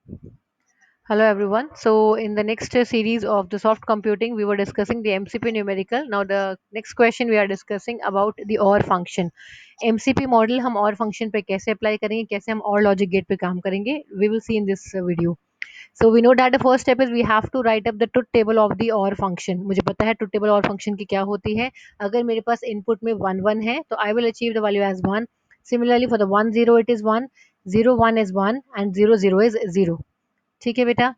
Hello everyone. So in the next series of the soft computing, we were discussing the MCP numerical. Now the next question we are discussing about the OR function. MCP model हम OR function पे कैसे apply करेंगे, कैसे हम OR logic gate पे काम करेंगे, we will see in this video. So we know that the first step is we have to write up the truth table of the OR function. मुझे पता है truth table OR function की क्या होती है. अगर मेरे पास input में 1 1 है, तो I will achieve the value as 1. Similarly for the 1 0 it is 1, 0 1 is 1 and 0 0 is 0. ठीक है बेटा.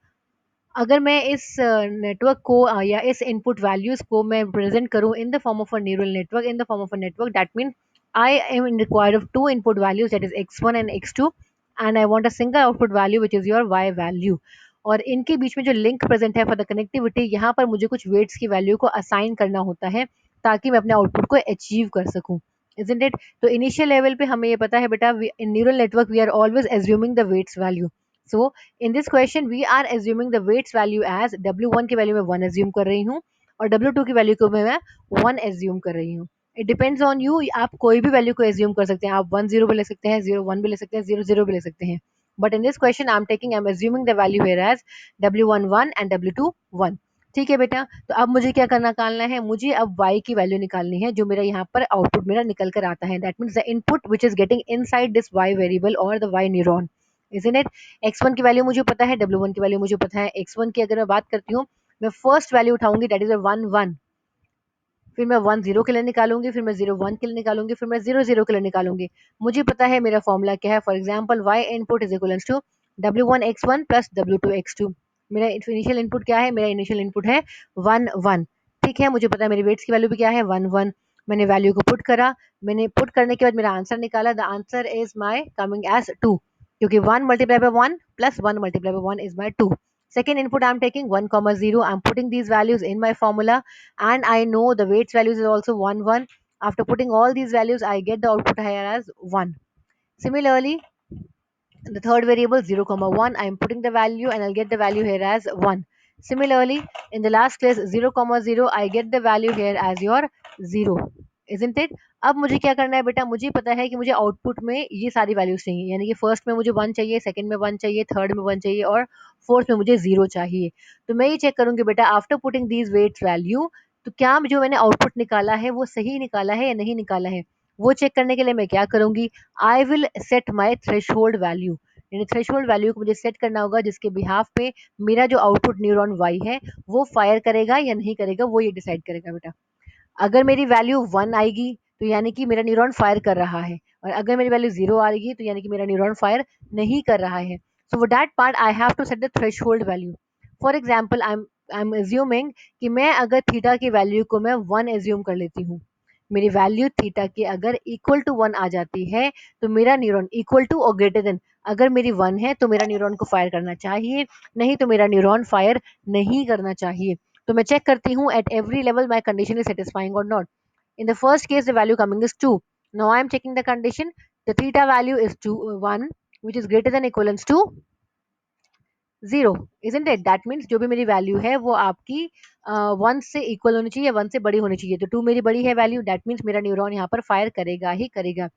अगर मैं इस नेटवर्क को या इस इनपुट वैल्यूज को मैं प्रेजेंट करूं in the form of a neural network in the form of a network that mean I am in required of two input values that is x1 and x2 and I want a single output value which is your y value और इनके बीच में जो link present है for the connectivity यहाँ पर मुझे कुछ वेट्स की वैल्यू को असाइन करना होता है ताकि मैं अपने आउटपुट को अचीव कर सकूं isn't it? तो इनिशियल लेवल पे हमें ये पता है बेटा in neural network we are always assuming the weights value. So in this question we are assuming the weights value as W1 की वैल्यू मैं 1 assume कर रही हूँ और W2 की वैल्यू को मैं 1 assume कर रही हूँ. It depends on you. आप कोई भी वैल्यू को assume कर सकते हैं. आप 1 0 भी ले सकते हैं, 0 1 भी ले सकते हैं, 0 0 भी ले सकते हैं. But in this question I am assuming the value here as W1 1 and W2 1. ठीक है बेटा. तो अब मुझे क्या करना निकालना है. मुझे अब y की वैल्यू निकालनी है जो मेरा यहाँ पर आउटपुट मेरा निकल कर आता है. That means the input which is getting inside this y variable और the y neuron. isn't it? x1 की वैल्यू मुझे पता है, w1 की वैल्यू मुझे पता है. x1 की अगर मैं बात करती हूँ, मैं फर्स्ट वैल्यू उठाऊंगी दैट इज 1 1. फिर मैं 1 0 के लिए निकालूंगी, फिर मैं 0 1 के लिए निकालूंगी, फिर मैं 0 0 के लिए निकालूंगी. मुझे पता है मेरा फॉर्मूला क्या है. For example y input is equal to w1 x1 plus w2 x2. मेरा इनिशियल इनपुट क्या है. मेरा इनिशियल इनपुट है 1 1. ठीक है. मुझे पता है मेरी वेट्स की वैल्यू भी क्या है 1 1. मैंने वैल्यू को पुट करा. मैंने पुट करने के बाद मेरा आंसर निकाला. The answer is my coming as 2 क्योंकि 1 multiply by 1 plus 1 multiply by 1 is my 2. Second input I'm taking 1 comma 0. I'm putting these values in my formula and I know the weights values is also 1 1. After putting all these values I get the output here as 1. Similarly, the third variable 0 comma 1 I am putting the value and I'll get the value here as 1. Similarly, in the last case 0 comma 0 I get the value here as your 0. Isn't it? अब मुझे क्या करना है बेटा. मुझे पता है कि मुझे आउटपुट में ये सारी वैल्यूज चाहिए. यानी कि फर्स्ट में मुझे 1 चाहिए, सेकंड में 1 चाहिए, थर्ड में 1 चाहिए और फोर्थ में मुझे 0 चाहिए. तो मैं ये चेक करूंगी बेटा after putting these weights value तो क्या जो मैंने आउटपुट निकाला है वो सही निकाला है या नहीं निकाला है. वो चेक करने के लिए मैं क्या करूंगी. I will set my threshold value. यानी थ्रेशोल्ड वैल्यू को मुझे सेट करना होगा जिसके बिहाफ पे मेरा जो आउटपुट न्यूरॉन वाई है वो फायर करेगा या नहीं करेगा वो ये डिसाइड करेगा बेटा. अगर मेरी वैल्यू 1 आएगी तो यानी कि मेरा न्यूरॉन फायर कर रहा है और अगर मेरी वैल्यू 0 आएगी तो यानी कि मेरा न्यूरॉन फायर नहीं कर रहा है. So for that part I have to set the threshold value. For example I am assuming कि मैं अगर थीटा की वैल्यू को मैं 1 अज्यूम कर लेती हूँ. मेरी वैल्यू थीटा की अगर इक्वल टू 1 आ जाती है तो मेरा न्यूरॉन इक्वल टू और ग्रेटर देन अगर मेरी 1 है तो मेरा न्यूरॉन को फायर करना चाहिए, नहीं तो मेरा न्यूरॉन फायर नहीं करना चाहिए. तो मैं चेक करती हूँ at every level my condition is satisfying और not. In the first case, the value coming is 2. Now I am checking the condition. The theta value is 2, 1, which is greater than equivalence to 0. Isn't it? That means जो भी मेरी value है वो आपकी 1 से equal होनी चाहिए, 1 से बड़ी होनी चाहिए. तो 2 मेरी बड़ी है वैल्यू. दैट मीन्स मेरा न्यूरॉन यहाँ पर फायर करेगा ही करेगा.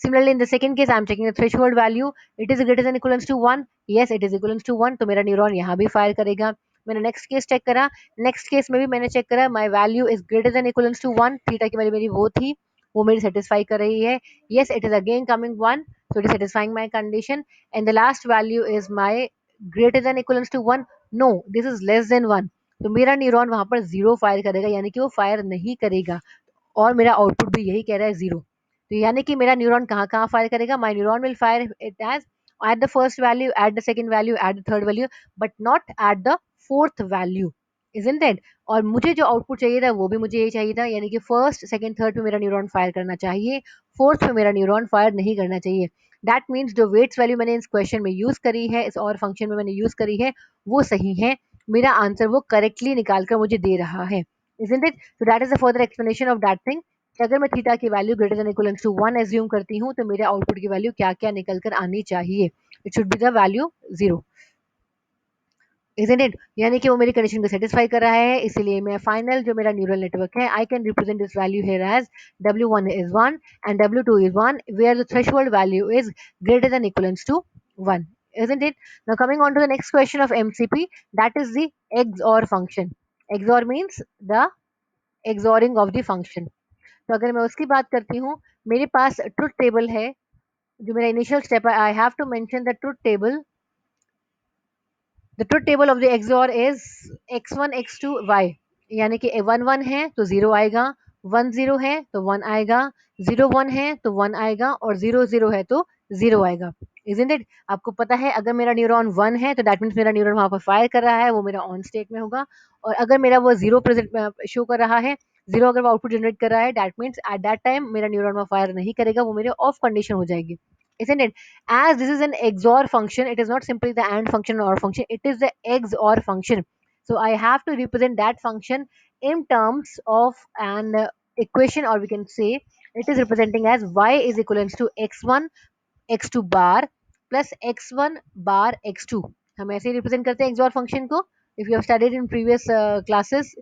Similarly, in the second case, I am checking the threshold value. It is greater than equivalence to 1. Yes, it is equivalence to 1. तो मेरा न्यूरॉन यहाँ भी फायर करेगा. मैंने नेक्स्ट केस चेक करा. नेक्स्ट केस में भी मैंने चेक करा my value is greater than equals to 1. Theta की वैल्यू मेरी वो थी, वो मेरी सेटिस्फाई कर रही है. Yes it is again coming 1. So it is satisfying my condition and the last value is my greater than equals to 1. No, this is less than 1. तो मेरा न्यूरॉन वहां पर 0 फायर करेगा यानी कि वो फायर नहीं करेगा और मेरा आउटपुट भी यही कह रहा है 0. तो यानी कि मेरा न्यूरॉन कहाँ कहाँ फायर करेगा. My neuron will fire it as at the first value, at the second value, at the third value, but not at the fourth value. Isn't it? और मुझे जो आउटपुट चाहिए था वो भी मुझे यही चाहिए था. यानी कि फर्स्ट सेकंड थर्ड पे मेरा न्यूरॉन फायर करना चाहिए, फोर्थ पे मेरा न्यूरॉन फायर नहीं करना चाहिए. दैट मीन्स जो वेट्स वैल्यू मैंने इस क्वेश्चन में यूज करी है, इस और फंक्शन में मैंने यूज करी है वो सही है. मेरा आंसर वो करेक्टली निकाल कर मुझे दे रहा है. Isn't it? So that is the further explanation of that thing. कि अगर मैं थीटा की value greater than equal to 1 assume करती हूँ तो मेरे आउटपुट की वैल्यू क्या क्या निकल कर आनी चाहिए. It should be the value 0. Isn't it? यानी कि वो मेरी कंडीशन को सेटिस्फाई कर रहा है. इसलिए मैं फाइनल जो मेरा न्यूरल नेटवर्क है I can represent this value here as w1 is 1 and w2 is 1 where the threshold value is greater than equivalence to 1. isn't it? Now coming on to the next question of MCP, that is the XOR function. XOR means the XORing of the function. तो अगर मैं उसकी बात करती हूँ, मेरे पास truth table है, जो मेरा इनिशियल स्टेप है, I have to mention the truth table. The truth table of the XOR is x1 x2 y, यानी कि 1 1 है तो 0 आएगा, 1 0 है तो 1 आएगा, 0 1 है तो 1 आएगा, और 0 0 है तो 0 आएगा. Isn't it? आपको पता है अगर मेरा न्यूरॉन 1 है तो दैट मीन्स मेरा न्यूरॉन वहाँ पर फायर कर रहा है, वो मेरा ऑन स्टेट में होगा. और अगर मेरा वो 0 प्रेजेंट शो कर रहा है, 0 अगर वो आउटपुट जनरेट कर रहा है, that means at that time मेरा न्यूरॉन वहाँ फायर नहीं करेगा, वो मेरे ऑफ कंडीशन हो जाएगी. Isn't it? As this is an XOR function, it is not simply the AND function or function, it is the XOR function. So I have to represent that function in terms of an equation, or we can say it is representing as y is equivalent to x1 x2 bar plus x1 bar x2. हम ऐसे represent करते हैं XOR function को. If you have studied in previous classes,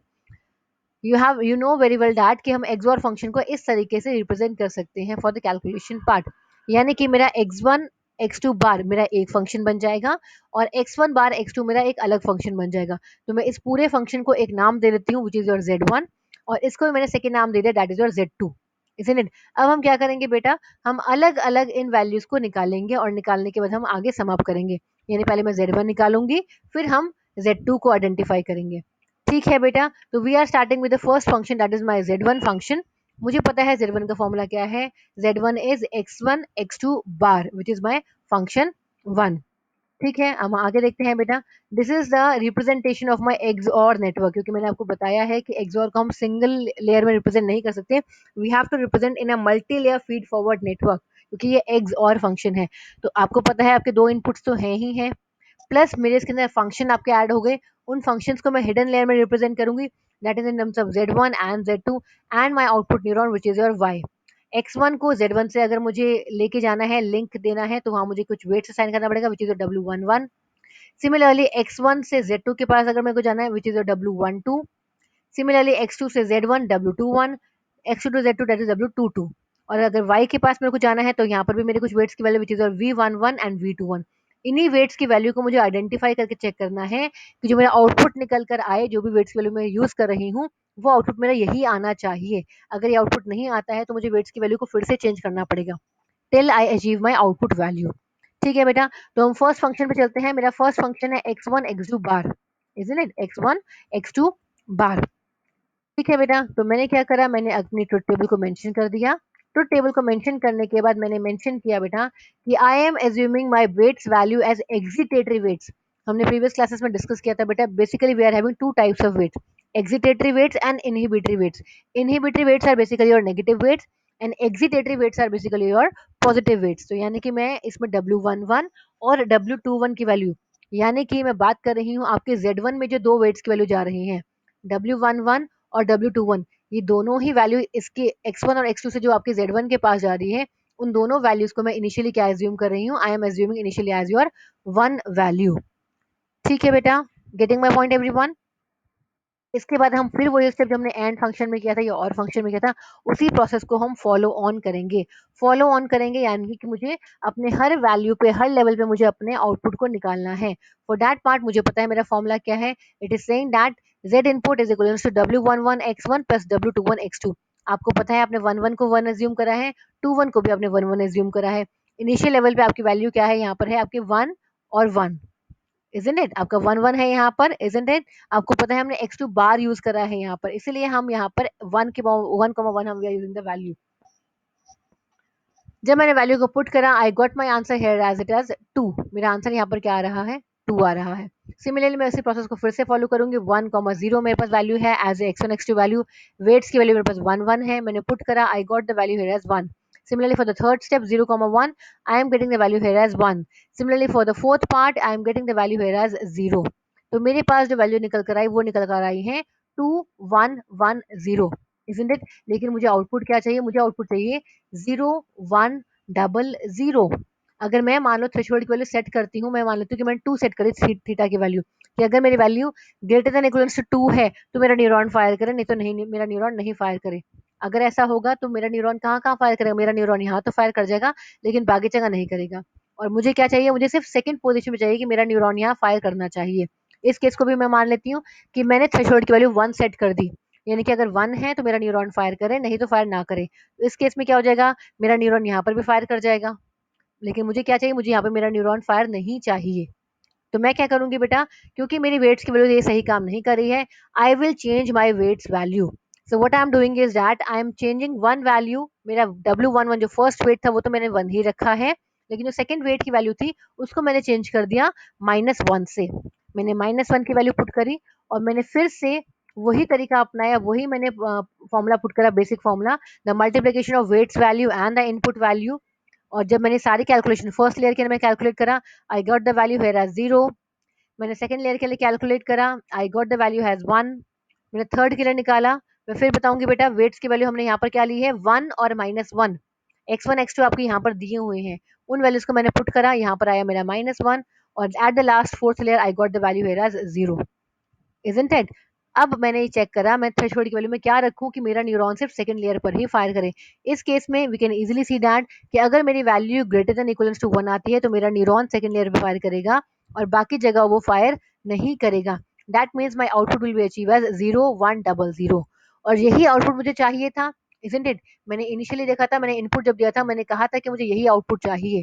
you know very well that कि हम XOR function को इस तरीके से रिप्रेजेंट कर सकते हैं फॉर द कैलकुलेशन पार्ट. यानी कि मेरा x1 x2 बार मेरा एक फंक्शन बन जाएगा और x1 बार x2 मेरा एक अलग फंक्शन बन जाएगा. तो मैं इस पूरे फंक्शन को एक नाम दे देती हूँ, विच इज योर z1, और इसको भी मैंने सेकेंड नाम दे दिया, that is your z2. Isn't it? अब हम क्या करेंगे बेटा, हम अलग अलग इन वैल्यूज को निकालेंगे और निकालने के बाद हम आगे सम अप करेंगे. यानी पहले मैं z1 निकालूंगी, फिर हम z2 को आइडेंटिफाई करेंगे. ठीक है बेटा, तो we are starting with the first function, that is my z1 function. मुझे पता है z1 का फॉर्मूला क्या है. z1 is x1 x2 bar, which is my function 1. ठीक है, हम आगे देखते हैं बेटा. This is the representation of my XOR network, क्योंकि मैंने आपको बताया है कि XOR को हम सिंगल लेयर में रिप्रेजेंट नहीं कर सकते, we have to represent in a multi layer feed forward network, क्योंकि ये XOR फंक्शन है. तो आपको पता है आपके दो इनपुट्स तो हैं ही हैं, प्लस मेरे इसके अंदर फंक्शन आपके ऐड हो गए. उन फंक्शंस को मैं हिडन लेयर में रिप्रेजेंट करूंगी, that is in terms of z1 and z2 and my output neuron which is your y. x1 को z1 से अगर मुझे लेके जाना है, लिंक देना है, तो वहां मुझे कुछ वेट्स असाइन करना पड़ेगा, which is your w11. Similarly x1 से z2 के पास अगर मेरे को जाना है, which is your w12. Similarly x2 से z1 w21, x2 to z2 that is w22. और अगर y के पास मेरे को जाना है, तो यहाँ पर भी मेरे कुछ वेट्स की value which is v11 and v21. इन्हीं वेट्स की वैल्यू को मुझे आइडेंटिफाई करके चेक करना है कि जो मेरा आउटपुट निकल कर आए, जो भी वेट्स की वैल्यू मैं यूज कर रही हूँ, वो आउटपुट मेरा यही आना चाहिए. अगर ये आउटपुट नहीं आता है तो मुझे वेट्स की वैल्यू को फिर से चेंज करना पड़ेगा till I achieve my output value. ठीक है बेटा, तो हम फर्स्ट फंक्शन पे चलते हैं. मेरा फर्स्ट फंक्शन है x1 x2 bar, isn't it? x1 x2 बार. ठीक है बेटा, तो मैंने क्या करा, मैंने अपनी ट्रुथ टेबल को मेंशन कर दिया. ट्रुथ टेबल को मेंशन करने के बाद मैंने मेंशन किया बेटा कि I am assuming my weights value as excitatory weights. हमने प्रीवियस क्लासेस में डिस्कस किया था बेटा, basically we are having two types of weights, excitatory weights and inhibitory weights. Inhibitory weights are basically your negative weights and excitatory weights are basically your positive weights. तो यानी कि मैं इसमें W11 और W21 की वैल्यू, यानी कि मैं बात कर रही हूँ आपके Z1 में जो दो वेट्स की वैल्यू जा रही हैं, W11 और W21, ये दोनों ही वैल्यू इसके x1 और x2 से जो आपके z1 के पास जा रही है, उन दोनों वैल्यूज को मैं इनिशियली क्या एज्यूम कर रही हूँ, I am assuming initially as your 1 value. ठीक है बेटा, गेटिंग माय पॉइंट एवरीवन? इसके बाद हम फिर वही स्टेप जो हमने एंड फंक्शन में किया था या और फंक्शन में किया था, उसी प्रोसेस को हम फॉलो ऑन करेंगे. फॉलो ऑन करेंगे यानी कि मुझे अपने हर वैल्यू पे, हर लेवल पे मुझे अपने आउटपुट को निकालना है. फॉर दैट पार्ट मुझे पता है मेरा फॉर्मूला क्या है. It is saying that z input is equal to w11 x1 plus w21 x2. आपको पता है आपने 1 1 को 1 एज्यूम करा है, 2 1 को भी आपने 1 1 एज्यूम करा है. इनिशियल लेवल पे आपकी वैल्यू क्या है, यहाँ पर है आपके 1 और 1, इजंट इट? आपका 1 1 है यहाँ पर, इजंट इट? आपको पता है हमने x2 बार यूज करा है यहाँ पर, इसलिए हम यहाँ पर 1 के 1,1 हम we are using the value. जब मैंने वैल्यू को पुट करा, I got my answer here as it as 2. मेरा आंसर यहाँ पर क्या आ रहा है, 2 आ रहा है. सिमिलरली मैं इसी प्रोसेस को फिर से फॉलो करूंगी. 1,0 मेरे पास वैल्यू है as x1 x2 value. Weights की वैल्यू मेरे पास 1 1 है, मैंने पुट करा, I got the value here as 1. Similarly, for the third step 0,1, I am getting the value here as 1. Similarly, for the fourth part, I am getting the value here as 0. तो मेरे पास जो value निकल कर आई वो निकल कर आई है 2 1 1 0, isn't it? लेकिन मुझे आउटपुट क्या चाहिए, मुझे आउटपुट चाहिए 0 1 0 0. अगर मैं मान लो थ्रेशोल्ड की वैल्यू सेट करती हूँ, मैं मान लेती हूँ कि मैंने 2 सेट करी थीटा की वैल्यू, कि अगर मेरी value greater than equal to 2 है तो मेरा न्यूरॉन फायर करे, नहीं तो नहीं, मेरा न्यूरॉन नहीं फायर करे. अगर ऐसा होगा तो मेरा न्यूरॉन कहाँ कहाँ फायर करेगा, मेरा न्यूरॉन यहाँ तो फायर कर जाएगा लेकिन बाकी जगह नहीं करेगा. और मुझे क्या चाहिए, मुझे सिर्फ सेकंड पोजीशन में चाहिए कि मेरा न्यूरॉन यहाँ फायर करना चाहिए। इस केस को भी मैं मान लेती हूँ कि मैंने थ्रेशोल्ड की वैल्यू 1 सेट कर दी, यानी कि अगर 1 है तो मेरा न्यूरॉन फायर करे, नहीं तो फायर ना करे। तो इस केस में क्या हो जाएगा, मेरा न्यूरॉन यहाँ पर भी फायर कर जाएगा। लेकिन मुझे क्या चाहिए, मुझे यहाँ पे मेरा न्यूरॉन फायर नहीं चाहिए। तो मैं क्या करूँगी बेटा, क्योंकि मेरी वेट्स की वैल्यू ये सही काम नहीं कर रही है, I will change my weights value. So what I am doing is that I am changing one value. मेरा W11 जो फर्स्ट वेट था वो तो मैंने 1 ही रखा है, लेकिन जो सेकंड वेट की वैल्यू थी उसको मैंने चेंज कर दिया -1 से। मैंने -1 की वैल्यू पुट करी और मैंने फिर से वही तरीका अपनाया, वही मैंने फॉर्मूला पुट करा, basic formula, the multiplication of weights value and the input value. और जब मैंने सारी कैलकुलेशन फर्स्ट लेयर के लिए मैं कैलकुलेट करा, I got the value here as 0। मैंने सेकंड लेयर के लिए कैलकुलेट करा, I got the value as 1। मैंने थर्ड के लिए निकाला। मैं फिर बताऊंगी बेटा, वेट्स की वैल्यू हमने यहाँ पर क्या ली है, 1 और -1। x1 x2 आपको यहाँ पर दिए हुए हैं, उन वैल्यूज को मैंने पुट करा, यहाँ पर आया मेरा -1। और at the last fourth layer I got the value here as 0, isn't it. अब मैंने ये चेक करा मैं थ्रेशोल्ड की वैल्यू में क्या रखूं कि मेरा न्यूरॉन सिर्फ सेकंड लेयर पर ही फायर करे। इस केस में we can easily see that कि अगर मेरी value greater than equals to 1 आती है तो मेरा न्यूरॉन सेकंड लेयर पे फायर करेगा और बाकी जगह वो फायर नहीं करेगा। That means my output will be achieve as 0 1 0 0। और यही आउटपुट मुझे चाहिए था, इजंट इट। मैंने इनिशियली देखा था, मैंने इनपुट जब दिया था मैंने कहा था कि मुझे यही आउटपुट चाहिए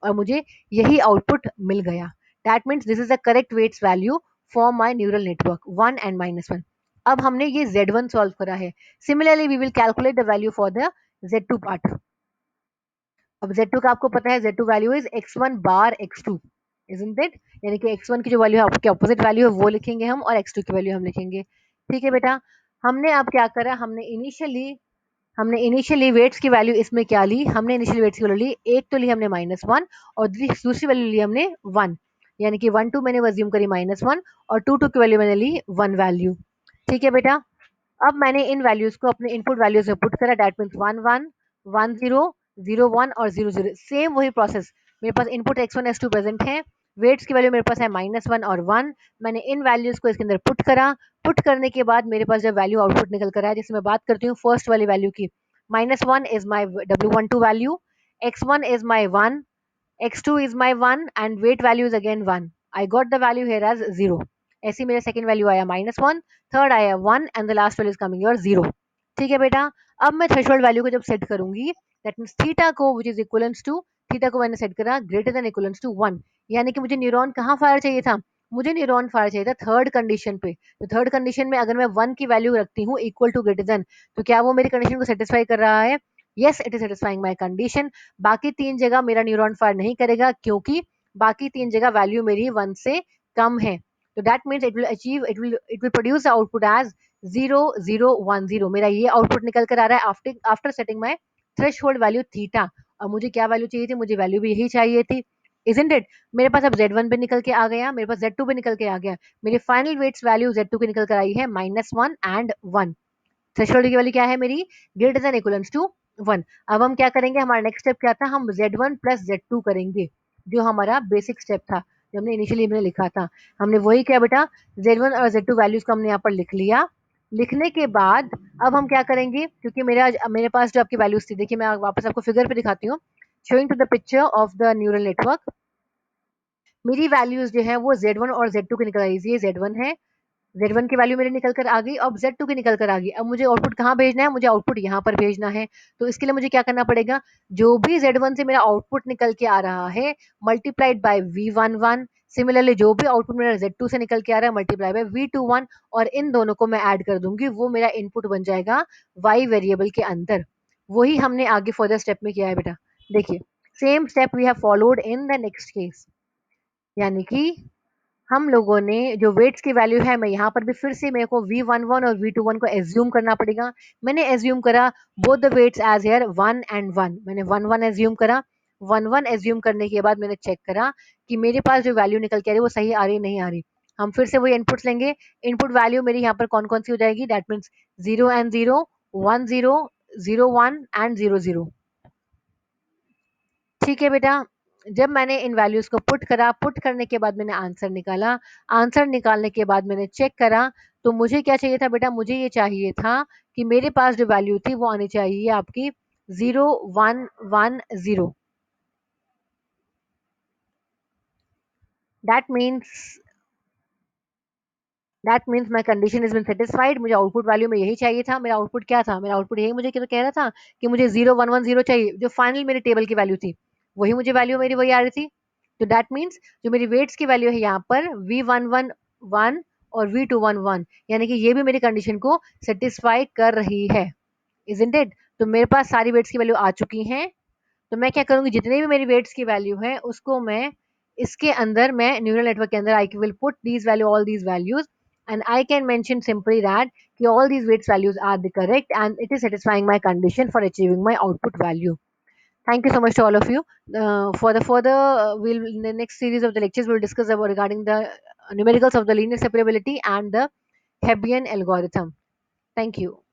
और मुझे यही आउटपुट मिल गया। That means this is the correct weights value for my neural network 1 and -1। अब हमने ये Z1 सॉल्व करा है। Similarly we will calculate the value for the Z2 part. अब Z2 का आपको पता है, Z2 वैल्यू इज x1 बार x2, इजंट इट। यानी कि x1 की जो वैल्यू है आपके ऑपोजिट वैल्यू है वो लिखेंगे हम, और x2 की वैल्यू हम लिखेंगे। ठीक है बेटा, हमने अब क्या करा, हमने इनिशियली वेट्स की वैल्यू इसमें क्या ली, हमने इनिशियली वेट्स की वैल्यू ली, एक तो ली हमने -1 और दूसरी वैल्यू ली हमने 1। यानी कि 1 2 मैंने अज्यूम करी -1 और 2 2 की वैल्यू मैंने ली 1 वैल्यू। ठीक है बेटा, अब मैंने इन वैल्यूज को अपने इनपुट वैल्यूज में पुट करा, दैट मीन्स 1 1 1 0 0 1 और 0 0। सेम वही प्रोसेस, मेरे पास इनपुट x1 x2 प्रेजेंट है, वेट्स की वैल्यू मेरे पास है -1 और 1। मैंने इन वैल्यूज को इसके अंदर पुट करा, पुट करने के बाद मेरे पास जब वैल्यू आउटपुट निकल कर आया, जिससे मैं बात करती हूँ फर्स्ट वाली वैल्यू की, -1 is my W12 value, x1 is my 1, x2 is my 1 and weight value is again 1. I got the value here as 0. ऐसे ही मेरा सेकंड वैल्यू आया -1, थर्ड आया 1 and the last value is coming your 0। ठीक है बेटा, अब मैं threshold value को जब सेट करूंगी, दैट मीन्स थीटा को which is equivalence to, theta को मैंने सेट करा ग्रेटर देन इक्वलेंस टू 1। यानी कि मुझे न्यूरॉन कहाँ फायर चाहिए था, मुझे न्यूरॉन फायर चाहिए था थर्ड कंडीशन पे। तो थर्ड कंडीशन में अगर मैं 1 की वैल्यू रखती हूँ इक्वल टू ग्रेटर देन, तो क्या वो मेरी कंडीशन को सेटिस्फाई कर रहा है, yes it is satisfying my condition. बाकी 3 जगह मेरा न्यूरॉन फायर नहीं करेगा, क्योंकि बाकी 3 जगह वैल्यू मेरी 1 से कम है। तो that means it will produce the output as 0 0 1 0। मेरा ये आउटपुट निकल कर आ रहा है आफ्टर आफ्टर सेटिंग माई थ्रेशोल्ड वैल्यू थीटा। और मुझे क्या वैल्यू चाहिए थी, मुझे वैल्यू भी यही चाहिए थी, इजंट इट। मेरे पास अब Z1 पे निकल के आ गया, मेरे पास Z2 पे निकल के आ गया, मेरी फाइनल वेट्स वैल्यू Z2 की निकल कर आई है -1 एंड 1। थ्रेशोल्ड की वैल्यू क्या है मेरी, ग्रेटर देन इक्वल्स टू 1। अब हम क्या करेंगे, हमारा नेक्स्ट स्टेप क्या था, हम Z1 प्लस Z2 करेंगे, जो हमारा बेसिक स्टेप था, जो हमने इनिशियली हमने लिखा था। हमने वही किया बेटा, Z1 और Z2 वैल्यूज को हमने यहाँ पर लिख लिया। लिखने के बाद अब हम क्या करेंगे, क्योंकि मेरे पास जो आपकी वैल्यूज थी, देखिए मैं वापस आपको फिगर पे दिखाती हूँ, showing to the picture of the neural network. मेरी वैल्यूज जो है वो Z1 और Z2 की निकल आई, ये Z1 है, Z1 की वैल्यू मेरी निकल कर आ गई, अब Z2 की निकल कर आ गई। अब मुझे आउटपुट कहाँ भेजना है, मुझे आउटपुट यहाँ पर भेजना है। तो इसके लिए मुझे क्या करना पड़ेगा, जो भी Z1 से मेरा आउटपुट निकल के आ रहा है मल्टीप्लाइड बाय V11, सिमिलरली जो भी आउटपुट मेरा Z2 से निकल के आ रहा है मल्टीप्लाई बाय V21, और इन दोनों को मैं ऐड कर दूंगी, वो मेरा इनपुट बन जाएगा Y वेरिएबल के अंदर। वही हमने आगे फर्दर स्टेप में किया है बेटा। देखिए, same step we have followed in the next case. यानी कि हम लोगों ने जो वेट्स की वैल्यू है, मैं यहाँ पर भी फिर से मेरे को V11 और V21 को एज्यूम करना पड़ेगा। मैंने एज्यूम करा both the weights as here 1 and 1। मैंने 1 1 एज्यूम करा, 1 1 एज्यूम करने के बाद मैंने चेक करा कि मेरे पास जो वैल्यू निकल के आ रही है वो सही आ रही नहीं आ रही। हम फिर से वही इनपुट्स लेंगे, इनपुट वैल्यू मेरी यहाँ पर कौन कौन सी हो जाएगी, दैट मीन्स 0 एंड 0 1 0 0 1 एंड 0 0। ठीक है बेटा, जब मैंने इन वैल्यूज को पुट करा, पुट करने के बाद मैंने आंसर निकाला, आंसर निकालने के बाद मैंने चेक करा, तो मुझे क्या चाहिए था बेटा, मुझे ये चाहिए था कि मेरे पास जो वैल्यू थी वो आनी चाहिए आपकी 0 1 1 0। That means that means my condition is been satisfied. मुझे आउटपुट वैल्यू में यही चाहिए था। मेरा आउटपुट क्या था? मेरा आउटपुट यही मुझे कह रहा था कि मुझे 0110 चाहिए, जो फाइनल मेरी टेबल की वैल्यू थी, वही मुझे वैल्यू मेरी वही आ रही थी। तो दैट मीन्स जो मेरी वेट्स की वैल्यू है यहाँ पर V111 और V211, यानी कि ये भी मेरी कंडीशन को सेटिस्फाई कर रही है, इजंट इट? तो मेरे पास सारी वेट्स की वैल्यू आ चुकी हैं। तो मैं क्या करूँगी, जितने भी मेरी वेट्स की वैल्यू है उसको मैं इसके अंदर, मैं न्यूरल नेटवर्क के अंदर I will put these value, all these values, and I can mention simply that कि all these weights values are the correct and it is satisfying my condition for achieving my output value. Thank you so much to all of you. For the further, we'll in the next series of the lectures we'll discuss about regarding the numericals of the linear separability and the Hebbian algorithm. Thank you.